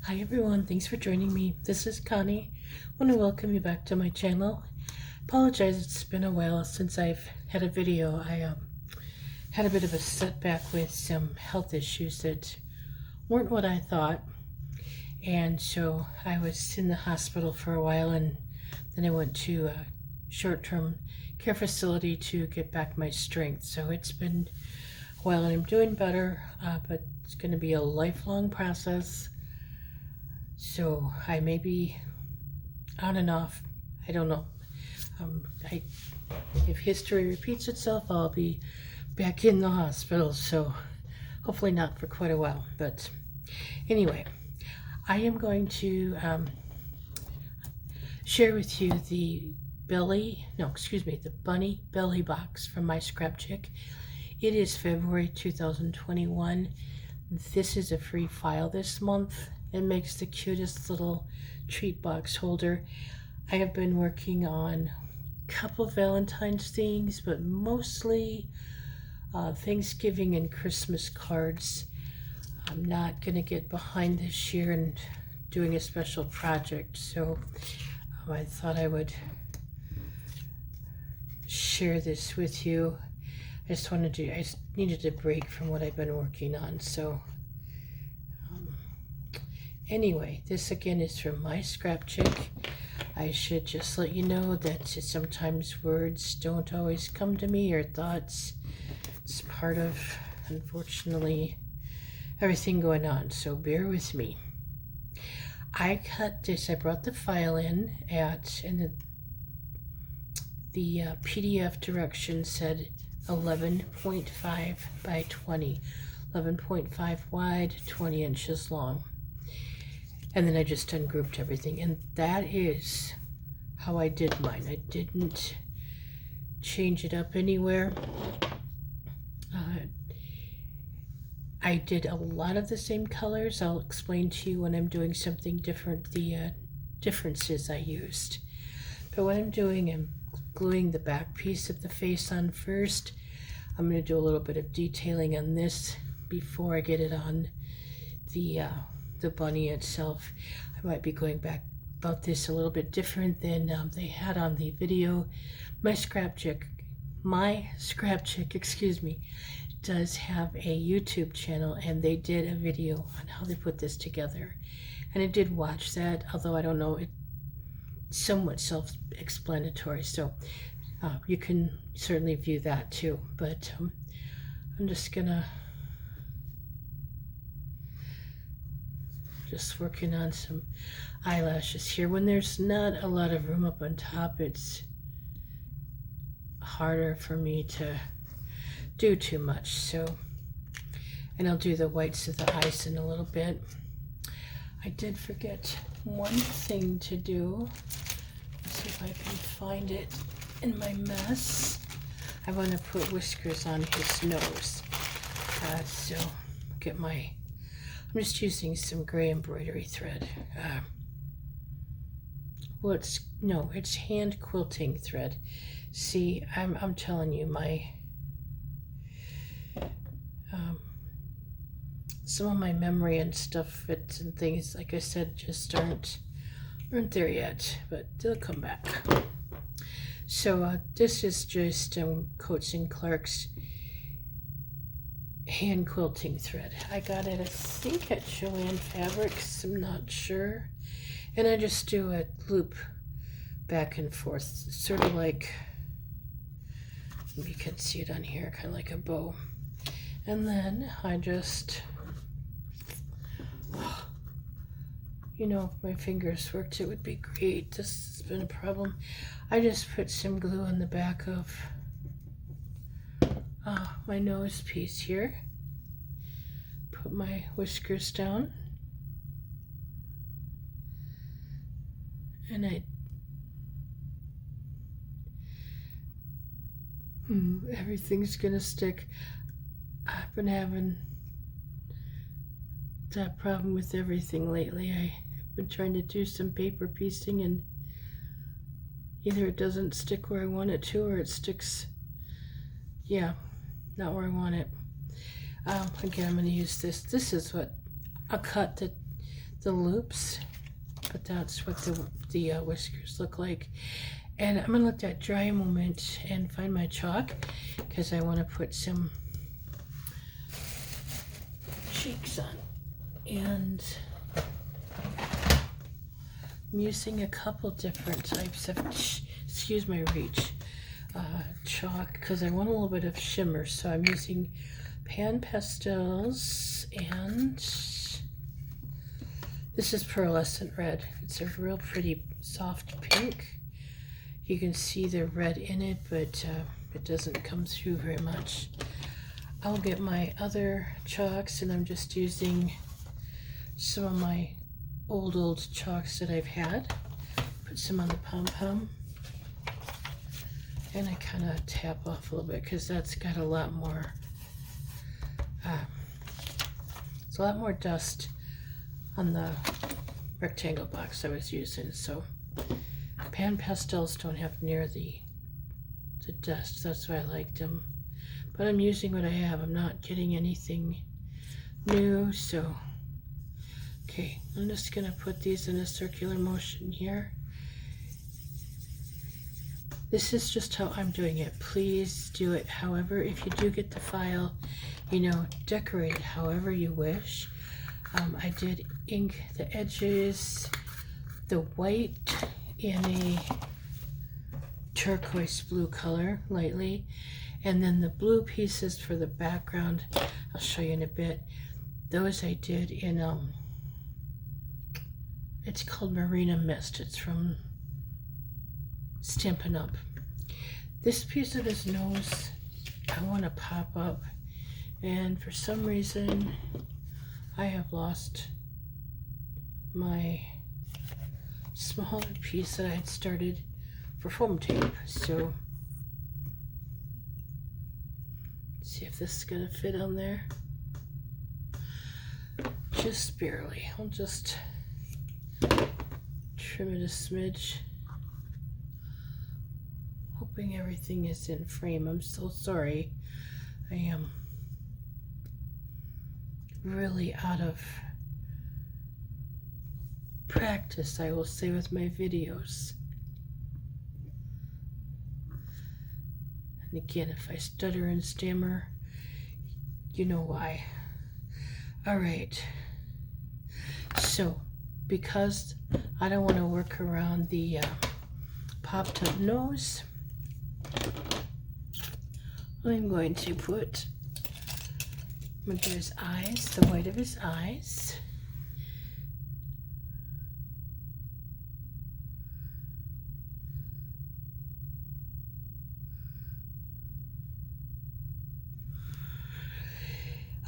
Hi everyone, thanks for joining me. This is Connie. I want to welcome you back to my channel. Apologize, it's been a while since I've had a video. I had a bit of a setback with some health issues that weren't what I thought. And so I was in the hospital for a while, and then I went to a short-term care facility to get back my strength. So it's been a while and I'm doing better, but it's going to be a lifelong process. So I may be on and off. I don't know. If history repeats itself, I'll be back in the hospital. So hopefully not for quite a while. But anyway, I am going to share with you the bunny belly box from my scrap chick. It is February 2021. This is a free file this month. It makes the cutest little treat box holder. I have been working on a couple Valentine's things, but mostly Thanksgiving and Christmas cards. I'm not going to get behind this year and doing a special project, so I thought I would share this with you. I just needed a break from what I've been working on, so anyway, this again is from my scrap chick. I should just let you know that sometimes words don't always come to me, or thoughts. It's part of, unfortunately, everything going on, so bear with me. I cut this, I brought the file in, and the PDF directions said 11.5 by 20, 11.5 wide, 20 inches long. And then I just ungrouped everything, and that is how I did mine. I didn't change it up anywhere. I did a lot of the same colors. I'll explain to you when I'm doing something different, the differences I used. But what I'm doing, I'm gluing the back piece of the face on first. I'm going to do a little bit of detailing on this before I get it on the bunny itself. I might be going back about this a little bit different than they had on the video. My scrap chick, does have a YouTube channel, and they did a video on how they put this together. And I did watch that, although I don't know, it's somewhat self-explanatory, so you can certainly view that too. But I'm just working on some eyelashes here. When there's not a lot of room up on top, it's harder for me to do too much. So, and I'll do the whites of the eyes in a little bit. I did forget one thing to do. Let's see if I can find it in my mess. I want to put whiskers on his nose. So get I'm just using some gray embroidery thread. Well, it's hand quilting thread. See, I'm telling you, some of my memory and stuff, bits and things, like I said, just aren't there yet, but they'll come back. So this is just Coats and Clark's hand quilting thread. I got it, I think, at Joann Fabrics, I'm not sure. And I just do a loop back and forth, sort of like, you can see it on here, kind of like a bow. And then I just, if my fingers worked, it would be great. This has been a problem. I just put some glue on the back of my nose piece here. Put my whiskers down. And everything's gonna stick. I've been having that problem with everything lately. I've been trying to do some paper piecing, and either it doesn't stick where I want it to, or it sticks, not where I want it. Again, I'm going to use this. This is what a cut that the loops, but that's what the whiskers look like. And I'm gonna let that dry a moment and find my chalk, because I want to put some cheeks on. And I'm using a couple different types of, excuse my reach, chalk, because I want a little bit of shimmer. So I'm using Pan Pastels, and this is Pearlescent Red. It's a real pretty soft pink. You can see the red in it, but it doesn't come through very much. I'll get my other chalks, and I'm just using some of my old chalks that I've had. Put some on the pom-pom, and I kind of tap off a little bit, because that's got a lot more it's a lot more dust on the rectangle box I was using. So Pan Pastels don't have near the dust. That's why I liked them. But I'm using what I have. I'm not getting anything new. So, okay, I'm just going to put these in a circular motion here. This is just how I'm doing it. Please do it however. If you do get the file, you know, decorate it however you wish. I did ink the edges, the white in a turquoise blue color lightly, and then the blue pieces for the background, I'll show you in a bit. Those I did in it's called Marina Mist. It's from Stampin' Up. This piece of his nose I want to pop up, and for some reason I have lost my smaller piece that I had started for foam tape. So let's see if this is gonna fit on there. Just barely. I'll just trim it a smidge. Hoping everything is in frame. I'm so sorry. I am really out of practice, I will say, with my videos. And again, if I stutter and stammer, you know why. All right. So, because I don't want to work around the popped up nose, I'm going to put his eyes, the white of his eyes.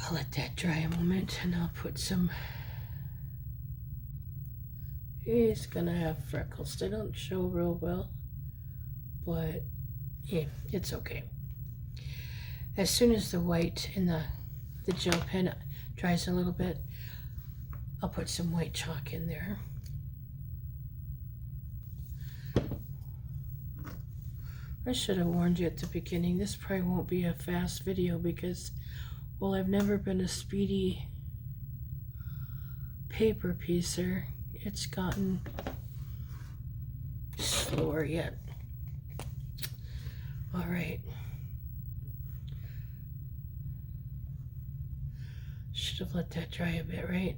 I'll let that dry a moment, and I'll put some. He's gonna have freckles. They don't show real well, but yeah, it's okay. As soon as the white in the gel pen dries a little bit, I'll put some white chalk in there. I should have warned you at the beginning. This probably won't be a fast video because, well, I've never been a speedy paper piecer. It's gotten slower yet. All right. Should have let that dry a bit, right?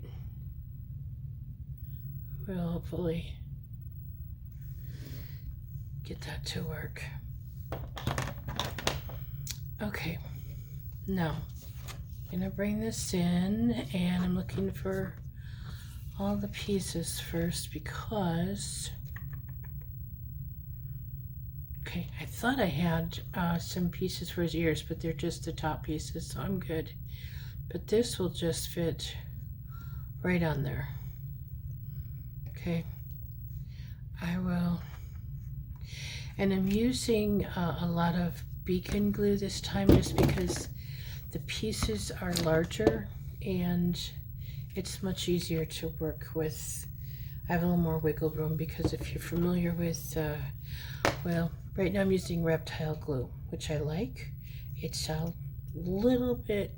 We'll hopefully get that to work. Okay, now I'm gonna bring this in, and I'm looking for all the pieces first because, okay, I thought I had some pieces for his ears, but they're just the top pieces, so I'm good. But this will just fit right on there. Okay, I will, and I'm using a lot of beacon glue this time just because the pieces are larger and it's much easier to work with. I have a little more wiggle room because if you're familiar with, well, right now I'm using Reptile glue, which I like. It's a little bit,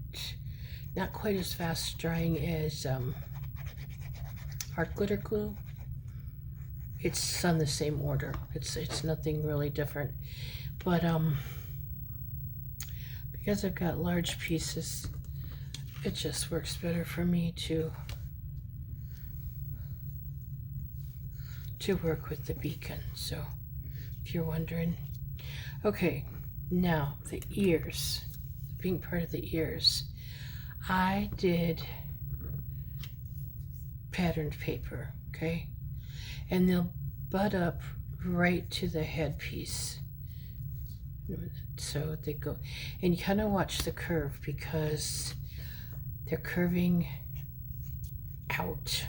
not quite as fast drying as Art glitter glue. It's on the same order. It's nothing really different. But because I've got large pieces, it just works better for me to work with the beacon. So if you're wondering. Okay, now the ears, the pink part of the ears. I did patterned paper, okay? And they'll butt up right to the headpiece. So they go, and you kind of watch the curve because they're curving out.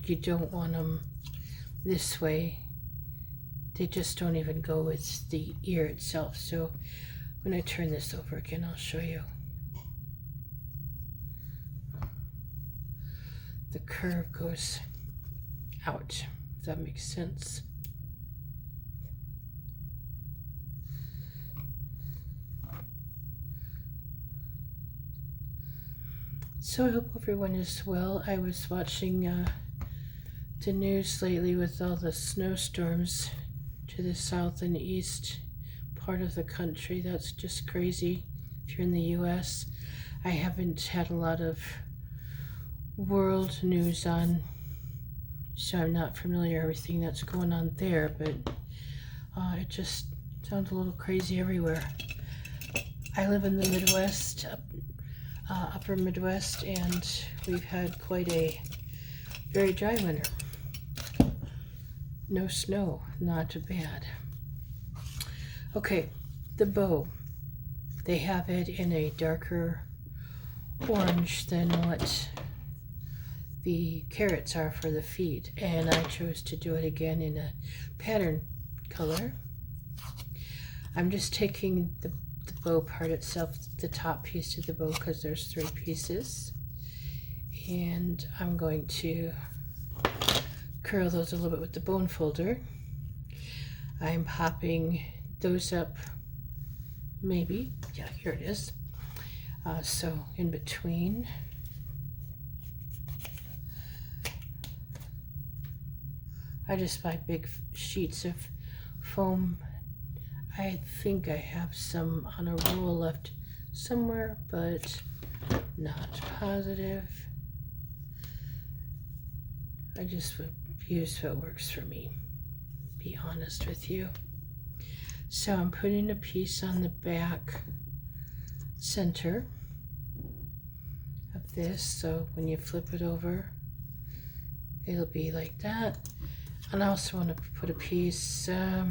You don't want them this way. They just don't even go with the ear itself. So when I turn this over again, I'll show you. The curve goes out. Does that make sense? So I hope everyone is well. I was watching the news lately with all the snowstorms to the south and east part of the country. That's just crazy. If you're in the US, I haven't had a lot of world news on, so I'm not familiar with everything that's going on there, but it just sounds a little crazy everywhere. I live in the Midwest, upper Midwest, and we've had quite a very dry winter. No snow, not bad. Okay, the bow. They have it in a darker orange than what the carrots are for the feet, and I chose to do it again in a pattern color. I'm just taking the bow part itself, the top piece of the bow, because there's 3 pieces, and I'm going to curl those a little bit with the bone folder. I'm popping those up, maybe, yeah, here it is. So in between, I just buy big sheets of foam. I think I have some on a roll left somewhere, but not positive. I just would use what works for me, be honest with you. So I'm putting a piece on the back center of this, so when you flip it over, it'll be like that. And I also want to put a piece, this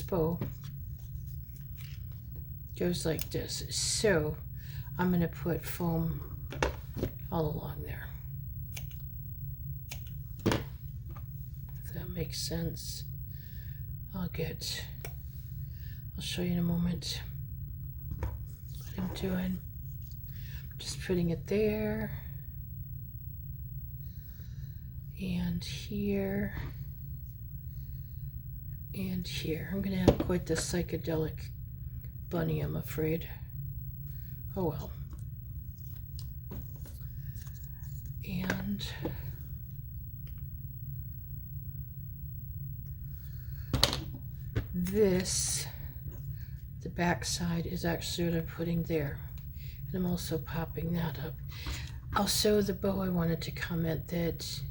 bow goes like this, so I'm going to put foam all along there, if that makes sense. I'll show you in a moment what I'm doing. Just putting it there and here and here. I'm gonna have quite the psychedelic bunny, I'm afraid. Oh well. And this, the back side, is actually what I'm putting there. And I'm also popping that up. Also, the bow, I wanted to comment that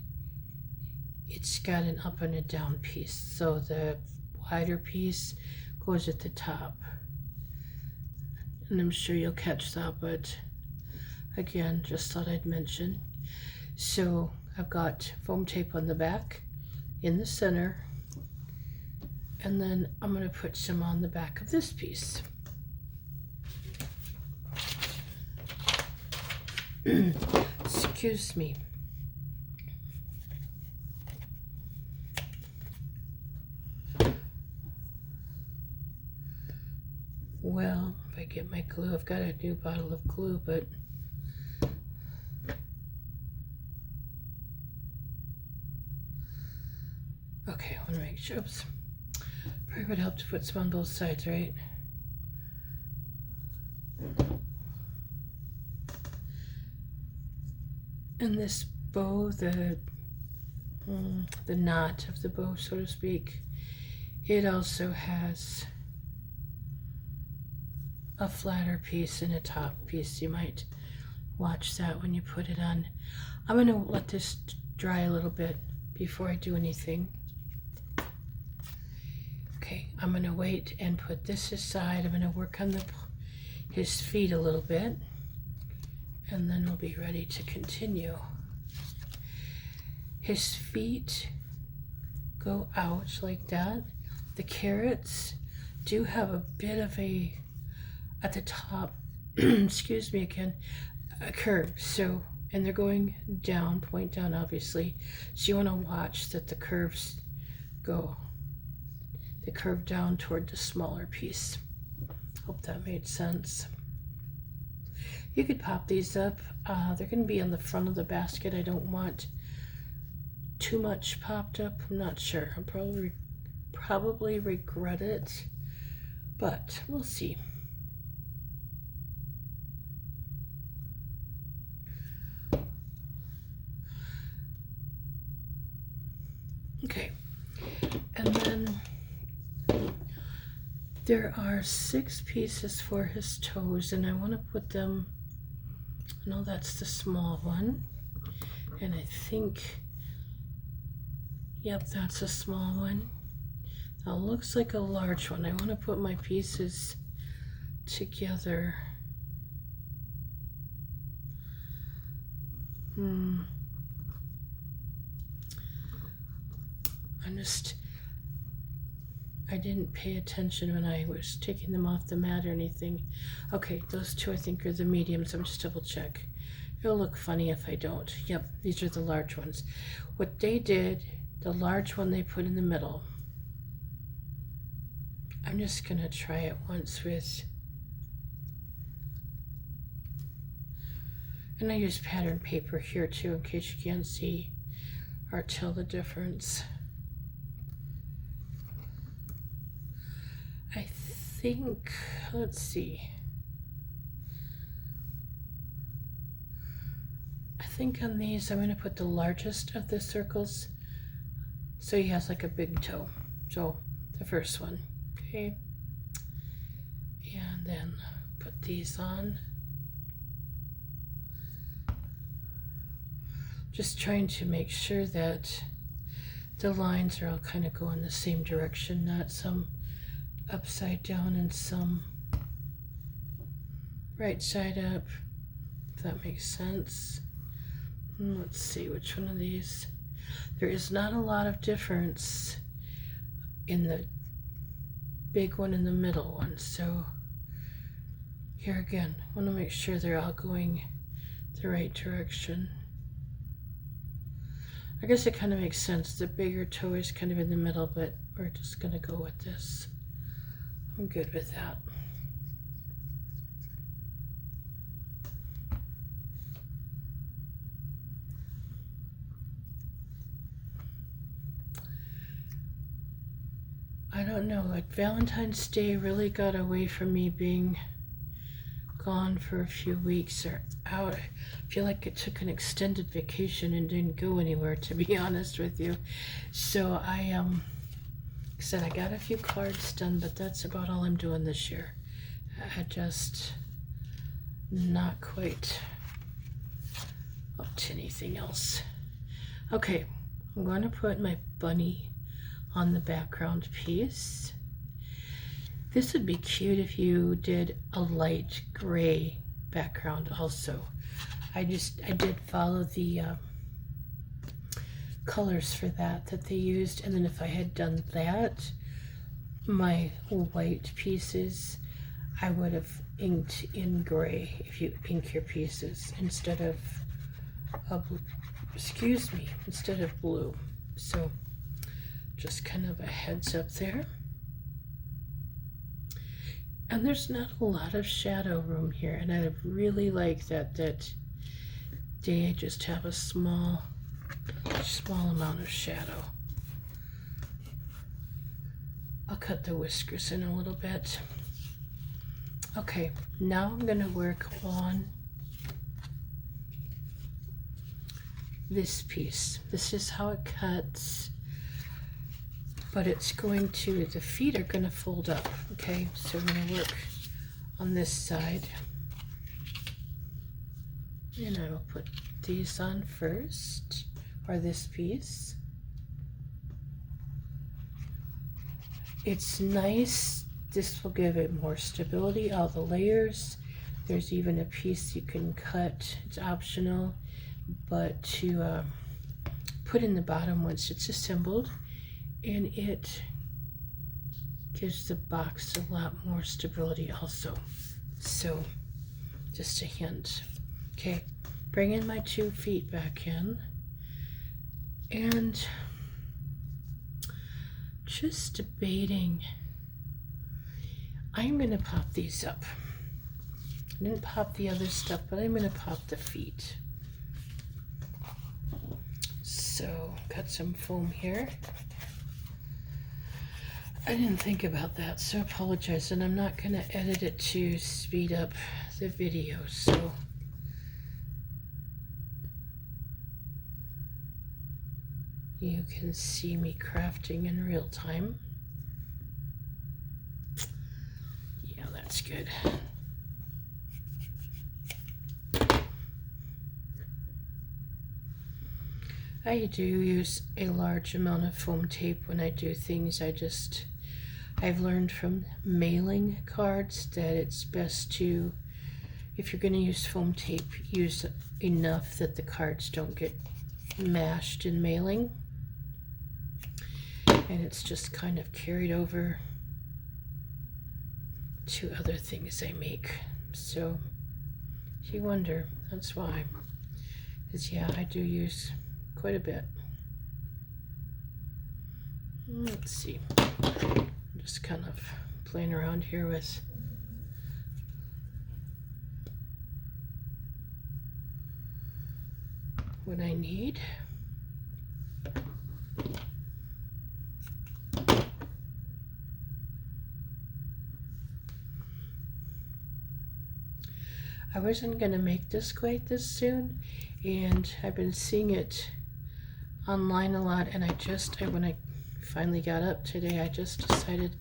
it's got an up and a down piece. So the wider piece goes at the top. And I'm sure you'll catch that, but again, just thought I'd mention. So I've got foam tape on the back, in the center, and then I'm going to put some on the back of this piece. Excuse me. Well, if I get my glue, I've got a new bottle of glue, but okay, I want to make sure. Oops. Probably would help to put some on both sides, right? And this bow, the knot of the bow, so to speak, it also has a flatter piece and a top piece. You might watch that when you put it on. I'm going to let this dry a little bit before I do anything. Okay, I'm going to wait and put this aside. I'm going to work on his feet a little bit, and then we'll be ready to continue. His feet go out like that. The carrots do have a bit of a, at the top, excuse me again, a curve. So, and they're going down, point down obviously. So you want to watch that the curves go, they curve down toward the smaller piece. Hope that made sense. You could pop these up. They're going to be on the front of the basket. I don't want too much popped up. I'm not sure. I'll probably regret it, but we'll see. Okay, and then there are 6 pieces for his toes, and I want to put them, no, that's the small one, and I think, yep, that's a small one. Now it looks like a large one. I want to put my pieces together. I didn't pay attention when I was taking them off the mat or anything. Okay, those 2 I think are the mediums. I'm just double check. It'll look funny if I don't. Yep, these are the large ones. What they did, the large one they put in the middle. I'm just gonna try it once with, and I use pattern paper here too in case you can't see or tell the difference. I think, let's see. I think on these I'm going to put the largest of the circles so he has like a big toe. So the first one, okay. And then put these on. Just trying to make sure that the lines are all kind of going the same direction, not some upside down and some right side up, if that makes sense. Let's see which one of these. There is not a lot of difference in the big one and the middle one, so here again, I want to make sure they're all going the right direction. I guess it kind of makes sense. The bigger toe is kind of in the middle, but we're just going to go with this. I'm good with that. I don't know, like Valentine's Day really got away from me being gone for a few weeks or out. I feel like it took an extended vacation and didn't go anywhere, to be honest with you. So I said I got a few cards done, but that's about all I'm doing this year. I just not quite up to anything else. Okay, I'm going to put my bunny on the background piece. This would be cute if you did a light gray background also. I did follow the colors for that they used, and then if I had done that, my white pieces, I would have inked in gray if you ink your pieces instead of instead of blue. So just kind of a heads up there. And there's not a lot of shadow room here, and I really like that they just have a small amount of shadow. I'll cut the whiskers in a little bit. Okay, now I'm going to work on this piece. This is how it cuts, but it's going to, the feet are going to fold up. Okay, so I'm going to work on this side, and I will put these on first, or this piece. It's nice. This will give it more stability, all the layers. There's even a piece you can cut. It's optional, but to put in the bottom once it's assembled, and it gives the box a lot more stability also. So just a hint. Okay, bringing my 2 feet back in, and just debating. I'm going to pop these up. I didn't pop the other stuff, but I'm going to pop the feet. So, got some foam here. I didn't think about that, so I apologize, and I'm not going to edit it to speed up the video, so you can see me crafting in real time. Yeah, that's good. I do use a large amount of foam tape when I do things. I've learned from mailing cards that it's best to, if you're going to use foam tape, use enough that the cards don't get mashed in mailing, and it's just kind of carried over to other things I make. So if you wonder, that's why. Because yeah, I do use quite a bit. Let's see. I'm just kind of playing around here with what I need. I wasn't going to make this quite this soon, and I've been seeing it online a lot, and when I finally got up today, I just decided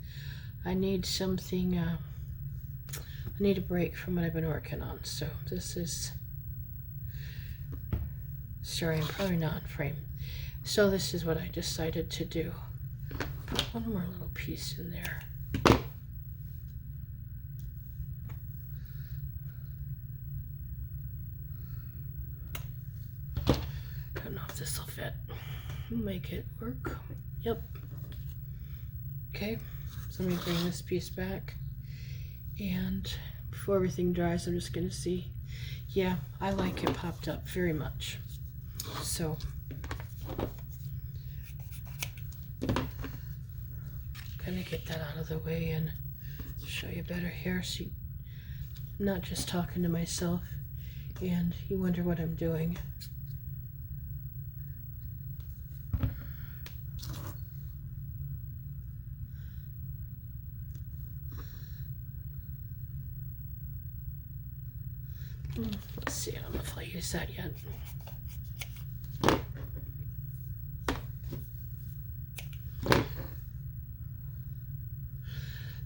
I need something, I need a break from what I've been working on. So this is, sorry, I'm probably not in frame. So this is what I decided to do. Put one more little piece in there. I don't know if this will fit. Make it work. Yep. Okay, so let me bring this piece back, and before everything dries, I'm just gonna see. Yeah, I like it popped up very much. So gonna get that out of the way and show you better here, so I'm not just talking to myself and you wonder what I'm doing. Let's see, I don't know if I'll use that yet.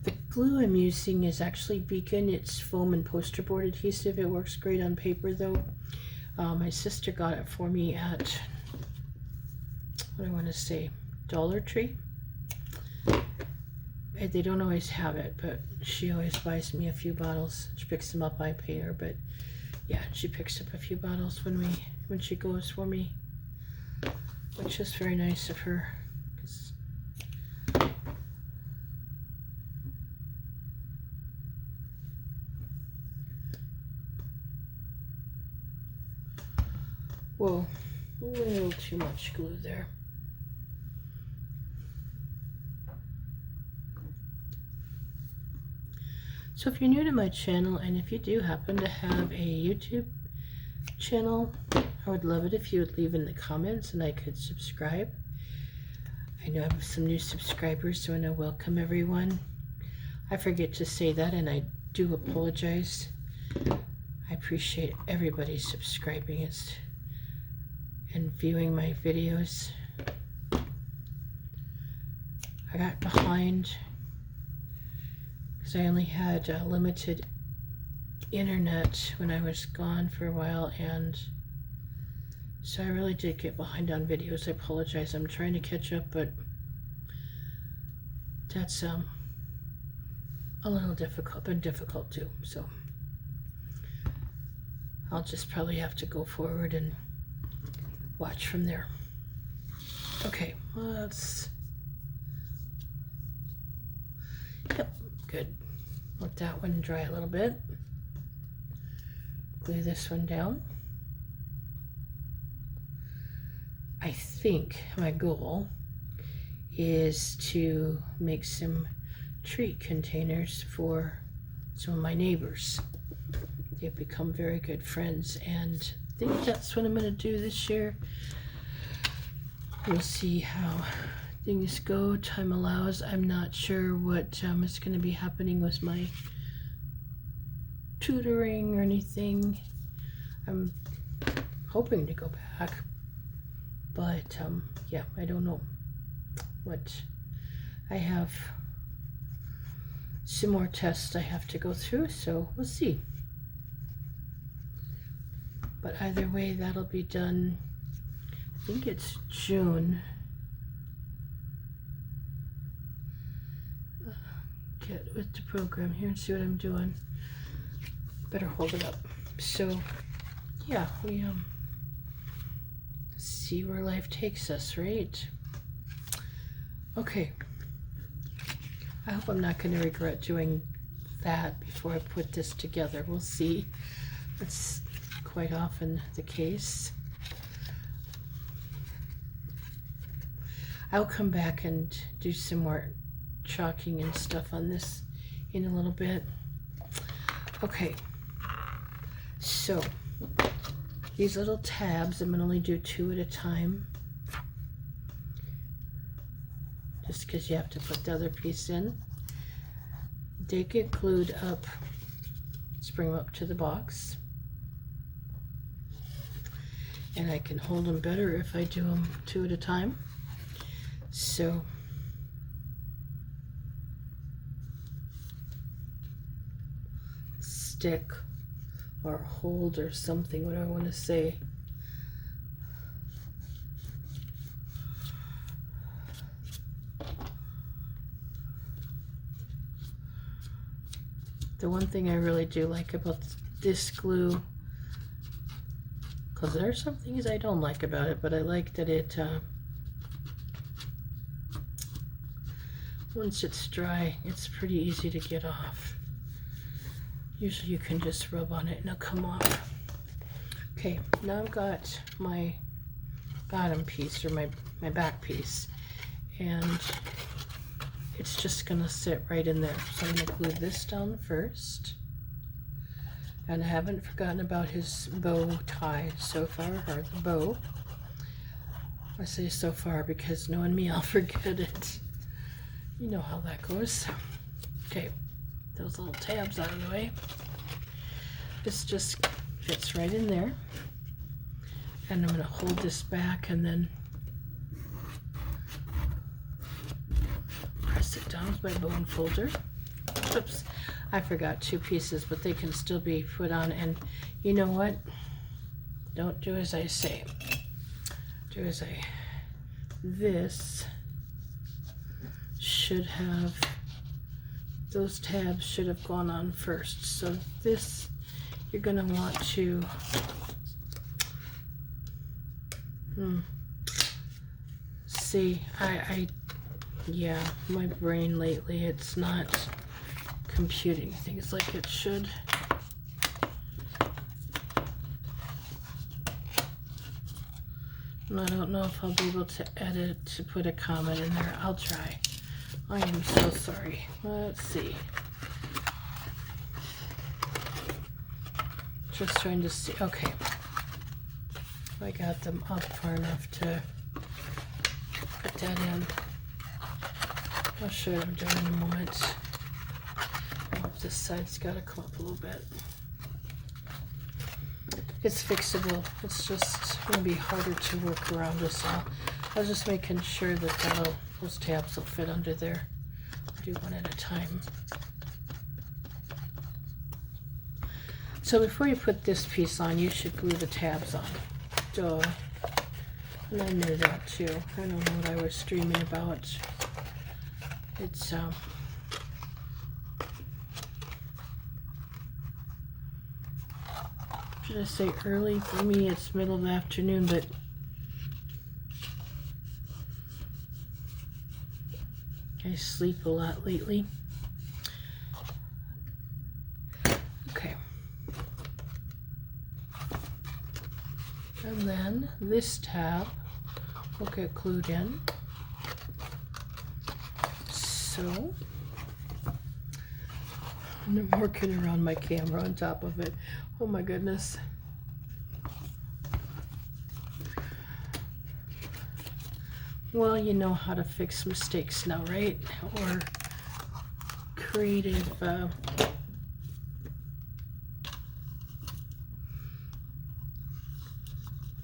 The glue I'm using is actually Beacon. It's foam and poster board adhesive. It works great on paper though. My sister got it for me at, what do I want to say, Dollar Tree. They don't always have it, but she always buys me a few bottles. She picks them up, I pay her, but yeah, she picks up a few bottles when she goes for me, which is very nice of her. Whoa, a little too much glue there. So if you're new to my channel, and if you do happen to have a YouTube channel, I would love it if you would leave in the comments and I could subscribe. I know I have some new subscribers, so I want to welcome everyone. I forget to say that, and I do apologize. I appreciate everybody subscribing. and viewing my videos. I got behind because I only had limited internet when I was gone for a while, and so I really did get behind on videos. I apologize. I'm trying to catch up, but that's a little difficult too. So I'll just probably have to go forward and watch from there. Okay, let's. Yep, good. Let that one dry a little bit. Glue this one down. I think my goal is to make some treat containers for some of my neighbors. They've become very good friends, and I think that's what I'm going to do this year. We'll see how things go. Time allows. I'm not sure what is going to be happening with my tutoring or anything. I'm hoping to go back, but yeah, I don't know what. I have some more tests I have to go through, so we'll see. But either way, that'll be done. I think it's June. Get with the program here and see what I'm doing. Better hold it up. So yeah, we see where life takes us, right? Okay. I hope I'm not going to regret doing that before I put this together. We'll see. That's quite often the case. I'll come back and do some more chalking and stuff on this in a little bit. Okay, so these little tabs, I'm going to only do 2 at a time, just because you have to put the other piece in. They get glued up. Let's bring them up to the box. And I can hold them better if I do them 2 at a time. So stick or hold or something, what do I want to say? The one thing I really do like about this glue, because there are some things I don't like about it, but I like that it once it's dry, it's pretty easy to get off. Usually you can just rub on it and it'll come off. Okay, now I've got my bottom piece, or my back piece, and it's just gonna sit right in there. So I'm gonna glue this down first. And I haven't forgotten about his bow tie so far, or the bow. I say so far because knowing me, I'll forget it. You know how that goes. Okay, those little tabs out of the way. This just fits right in there. And I'm going to hold this back and then press it down with my bone folder. Oops, I forgot 2 pieces, but they can still be put on. And you know what? Don't do as I say. Do as I... This should have... Those tabs should have gone on first. So this, you're going to want to... See, yeah, my brain lately, it's not computing things like it should. And I don't know if I'll be able to edit to put a comment in there. I'll try. I am so sorry. Let's see. Just trying to see. Okay. I got them up far enough to put that in. I'll show you what I'm doing in a moment. Oh, this side's got to come up a little bit. It's fixable. It's just going to be harder to work around this all. I was just making sure that those tabs will fit under there. I'll do one at a time. So before you put this piece on, you should glue the tabs on. Duh. And I knew that too. I don't know what I was dreaming about. It's should I say early? For me it's middle of the afternoon, but I sleep a lot lately. Okay. And then this tab will get glued in. So I'm working around my camera on top of it. Oh my goodness. Well, you know how to fix mistakes now, right? Or creative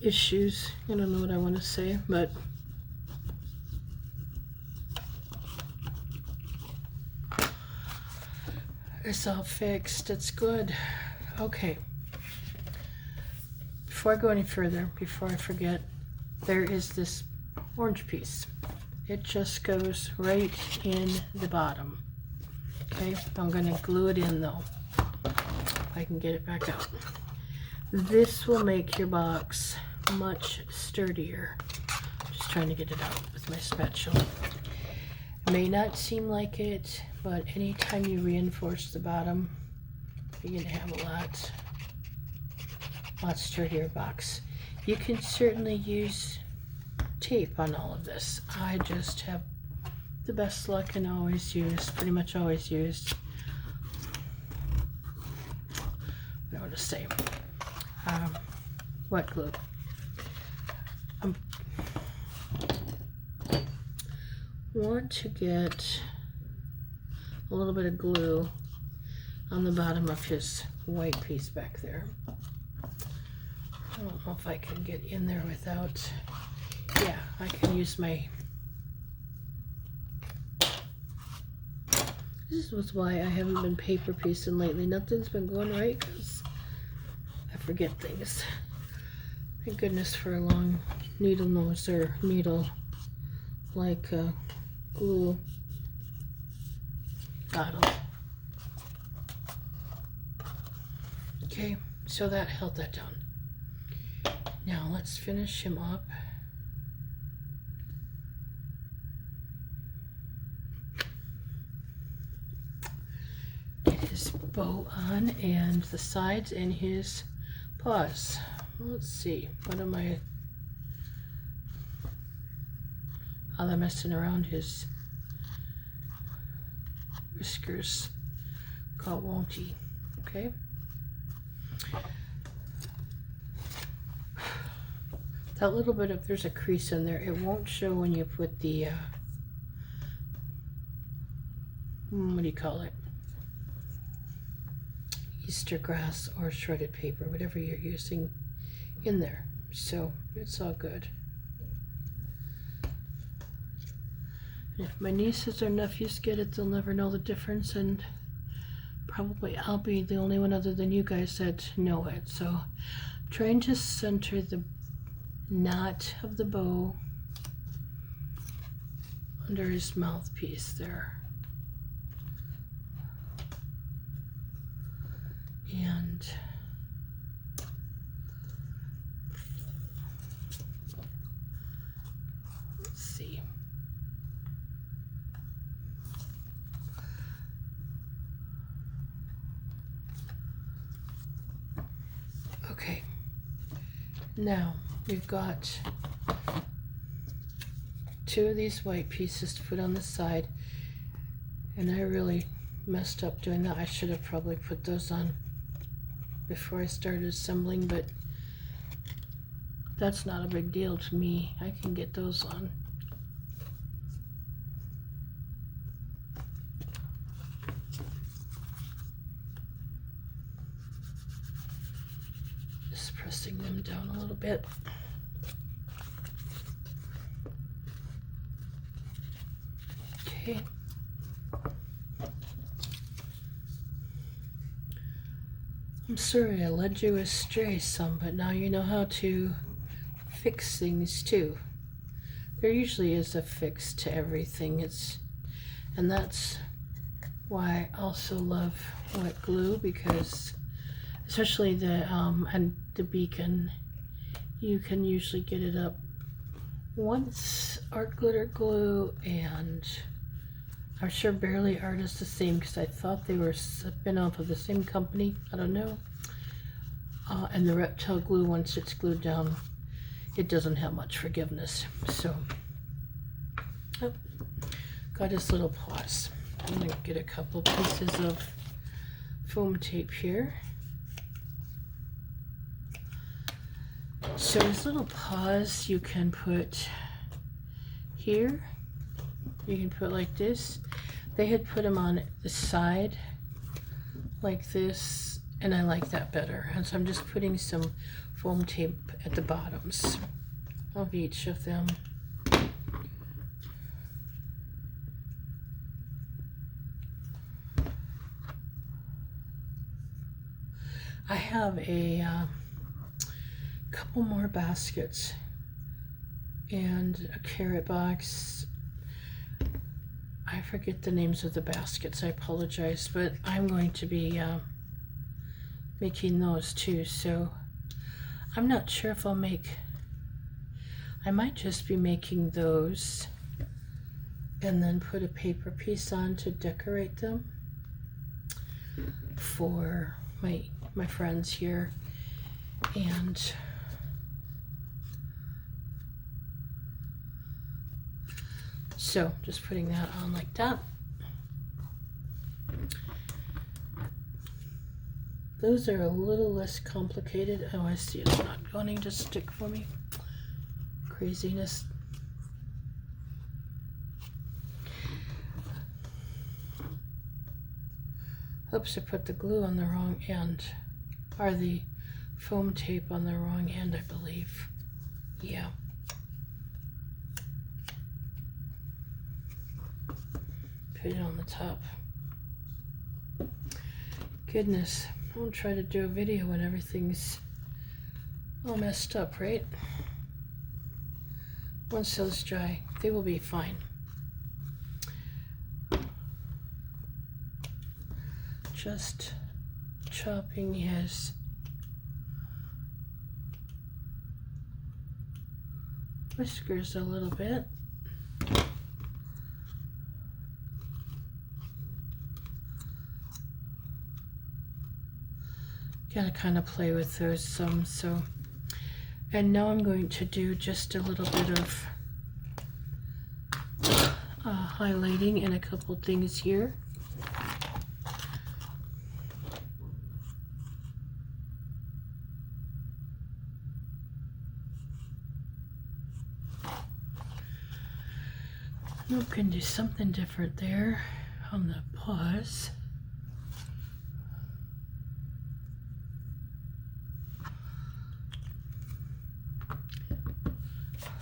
issues. I don't know what I want to say, but it's all fixed. It's good. Okay. Before I go any further, before I forget, there is this orange piece. It just goes right in the bottom. Okay, I'm going to glue it in though, if I can get it back out. This will make your box much sturdier. Just trying to get it out with my spatula. It may not seem like it, but anytime you reinforce the bottom, you're going to have a lot sturdier box. You can certainly use tape on all of this. I just have the best luck and pretty much always used, I don't know what to say, wet glue. Want to get a little bit of glue on the bottom of his white piece back there. I don't know if I can get in there without, yeah, I can use my, this is why I haven't been paper piecing lately. Nothing's been going right because I forget things. Thank goodness for a long needle nose or needle like glue bottle. Okay, so that held that down. Now let's finish him up. Get his bow on and the sides and his paws. Let's see, what am I? Oh, they're messing around his whiskers. Called won'ty. Okay. That little bit of, there's a crease in there. It won't show when you put the, what do you call it? Easter grass or shredded paper, whatever you're using in there. So it's all good. And if my nieces or nephews get it, they'll never know the difference, and probably I'll be the only one other than you guys that know it. So I'm trying to center the knot of the bow under his mouthpiece there. And let's see. Okay. Now we've got 2 of these white pieces to put on the side, and I really messed up doing that. I should have probably put those on before I started assembling, but that's not a big deal to me. I can get those on. Just press pressing them down a little bit. Okay. I'm sorry I led you astray some, but now you know how to fix things too. There usually is a fix to everything. And that's why I also love wet glue, because especially the and the beacon, you can usually get it up once. Art Glitter Glue, and I'm sure Barely Art is the same, because I thought they were spin off of the same company. I don't know. And the Reptile Glue, once it's glued down, it doesn't have much forgiveness. So, oh, got his little paws. I'm going to get a couple pieces of foam tape here. So his little paws you can put here. You can put like this. They had put them on the side like this, and I like that better. And so I'm just putting some foam tape at the bottoms of each of them. I have a couple more baskets and a carrot box. I forget the names of the baskets, I apologize, but I'm going to be making those too. So I'm not sure if I'll make, I might just be making those and then put a paper piece on to decorate them for my friends here. And so just putting that on like that. Those are a little less complicated. Oh, I see it's not wanting to stick for me. Craziness. Oops, I put the glue on the wrong end, or the foam tape on the wrong end, I believe. Yeah. Put it on the top. Goodness, I'll try to do a video when everything's all messed up, right? Once those dry, they will be fine. Just chopping his whiskers a little bit. Gotta kind of play with those some. So, and now I'm going to do just a little bit of highlighting and a couple things here. We can do something different there on the paws.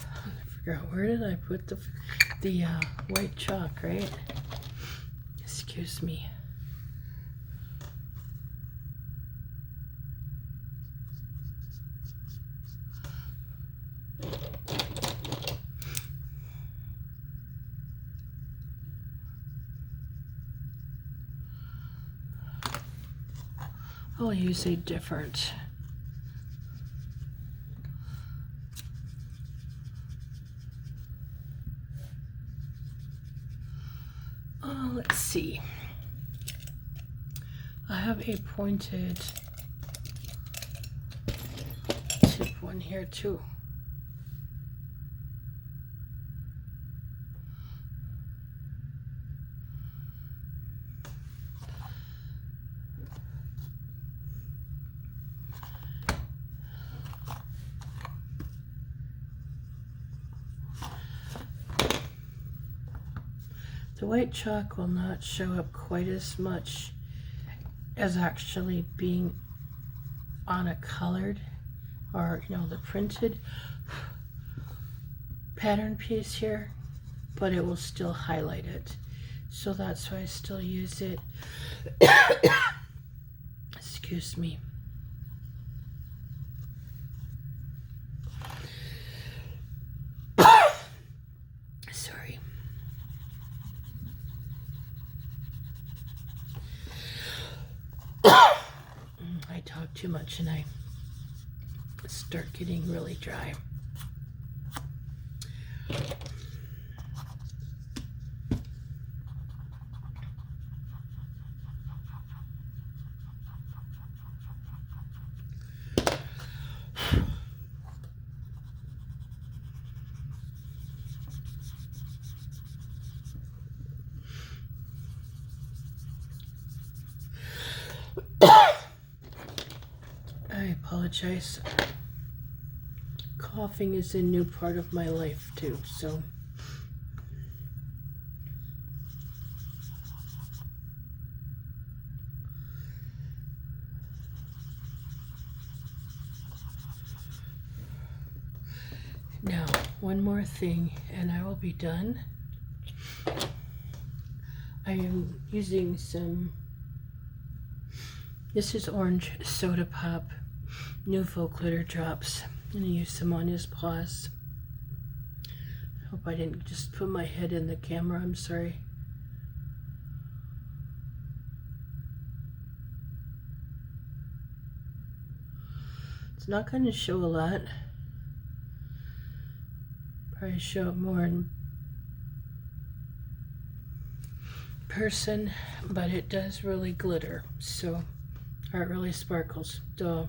I forgot, where did I put the white chalk, right? Excuse me. I'll use a different let's see. I have a pointed tip one here too. The white chalk will not show up quite as much as actually being on a colored or the printed pattern piece here, but it will still highlight it. So that's why I still use it. Excuse me. Sorry. I talk too much and I start getting really dry. I apologize. Coughing is a new part of my life too, so now one more thing and I will be done. I am using this is Orange Soda Pop Nouveau Glitter Drops. I'm going to use some on his paws. I hope I didn't just put my head in the camera. I'm sorry. It's not going to show a lot. Probably show it more in person, but it does really glitter, so, or it really sparkles. Duh.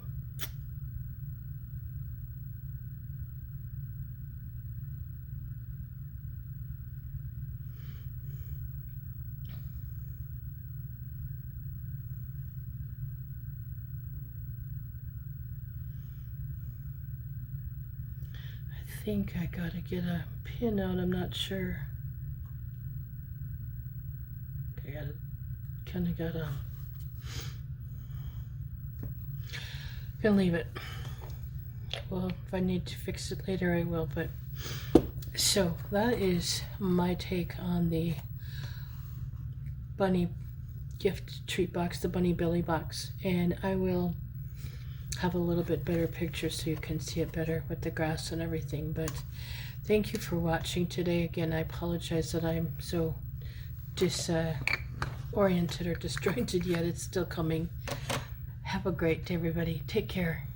I think I gotta get a pin out, I'm not sure. Okay, I kinda gotta, gonna leave it. Well, if I need to fix it later, I will, but so that is my take on the bunny gift treat box, the bunny belly box, and I will have a little bit better picture so you can see it better with the grass and everything. But thank you for watching today. Again, I apologize that I'm so disoriented or disjointed yet. It's still coming. Have a great day, everybody. Take care.